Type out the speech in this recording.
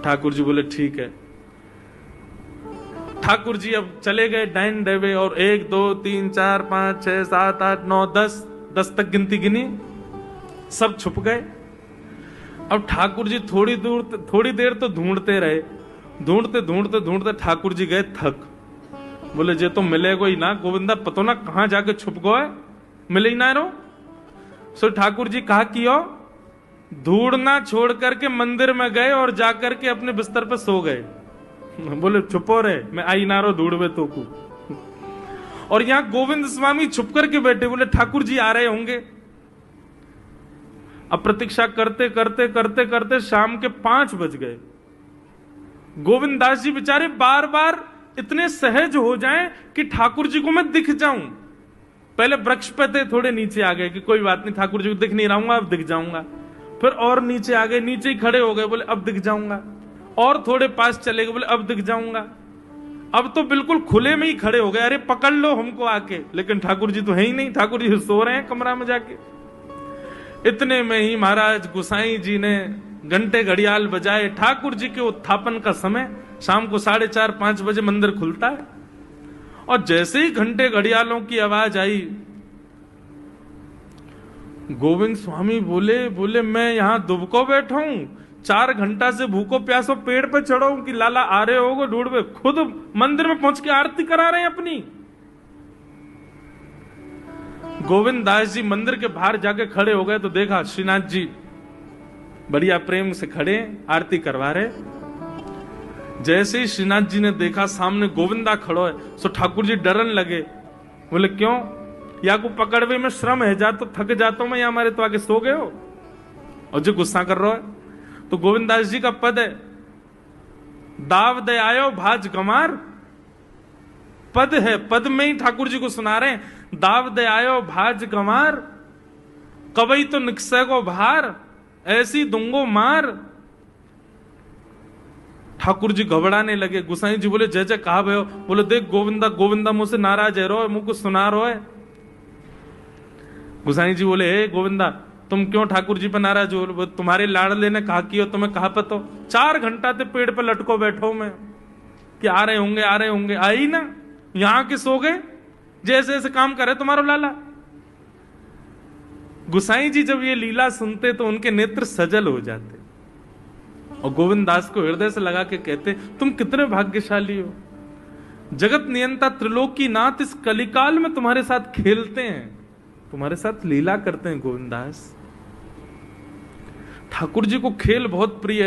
ठाकुर जी बोले ठीक है। ठाकुर जी अब चले गए डाइन देवे और 1 2 3 4 5 6 7 8 9 10 तक गिनती गिनी, सब छुप गए। अब ठाकुर जी थोड़ी देर तो ढूंढते रहे, ढूंढते ठाकुर जी गए थक। बोले जे तो मिलेगो ही ना गोविंदा, पतो ना कहां जाके छुप गए, मिले ही ना रो। सो ठाकुर जी कहा कियो, ढूंढना छोड़ करके मंदिर में गए और जाकर के अपने बिस्तर पे सो गए। बोले छुपो रे, मैं आई ना रो ढूंढवे तो को। और यहां गोविंद स्वामी छुप करके बैठे, बोले ठाकुर जी आ रहे होंगे। अब प्रतीक्षा करते करते करते करते शाम के 5 बज गए। गोविंद दास जी बेचारे बार बार इतने सहज हो जाएं कि ठाकुर जी को मैं दिख जाऊं। पहले वृक्ष पे थे, थोड़े नीचे आ गए कि कोई बात नहीं, ठाकुर जी को दिख नहीं रहूंगा, अब दिख जाऊंगा। फिर और नीचे आ गए, नीचे ही खड़े हो गए, बोले अब दिख जाऊंगा। और थोड़े पास चले गए, बोले अब दिख जाऊंगा। अब तो बिल्कुल खुले में ही खड़े हो गए, अरे पकड़ लो हमको आके। लेकिन ठाकुर जी तो है ही नहीं, ठाकुर जी सो रहे हैं कमरा में जाके। इतने में ही महाराज गुसाई जी ने घंटे घड़ियाल बजाए। ठाकुर जी के उत्थापन का समय शाम को 4:30 5 बजे मंदिर खुलता है। और जैसे ही घंटे घड़ियालों की आवाज आई, गोविंद स्वामी बोले मैं यहां दुबको बैठा हूं, 4 घंटा से भूखो प्यासो पेड़ पे चढ़ा हूं कि लाला आ रहे होगो ढूंढवे, खुद मंदिर में पहुंच के आरती करा रहे हैं अपनी। गोविंद दास जी मंदिर के बाहर जाके खड़े हो गए तो देखा श्रीनाथ जी बढ़िया प्रेम से खड़े आरती करवा रहे। जैसे ही श्रीनाथ जी ने देखा सामने गोविंदा खड़ो है, सो ठाकुर जी डरन लगे। बोले क्यों, या को पकड़वे में श्रम है, जा तो थक जाता हूं मैं, या हमारे तो आगे सो गए हो। और जो गुस्सा कर रहा है तो गोविंदास जी का पद है, दाव दे आयो भाज गमार, पद है, पद में ही ठाकुर जी को सुना रहे हैं, दाव दे आयो भाज गमार, कवई तो निकसे को भार, ऐसी दूंगो मार। ठाकुर जी घबराने लगे। गुसाई जी बोले जय जय कहा भयो। बोले देख गोविंदा मुझसे नाराज है रो, मुझको सुना रो है। गुसाई जी बोले हे गोविंदा तुम क्यों ठाकुर जी पे नाराज हो, तुम्हारे लाडले ने कहा कि हो, तुम्हें कहा पतो, 4 घंटा ते पेड़ पे लटको बैठो मैं कि आ रहे होंगे, आई ना, यहां के सो गए, जैसे ऐसे काम करे तुम्हारा लाला। गुसाई जी जब ये लीला सुनते तो उनके नेत्र सजल हो जाते और गोविंद दास को हृदय से लगा के कहते तुम कितने भाग्यशाली हो, जगत नियंता त्रिलोकी नाथ इस कलिकाल में तुम्हारे साथ खेलते हैं, तुम्हारे साथ लीला करते हैं। गोविंद दास ठाकुर जी को खेल बहुत प्रिय है।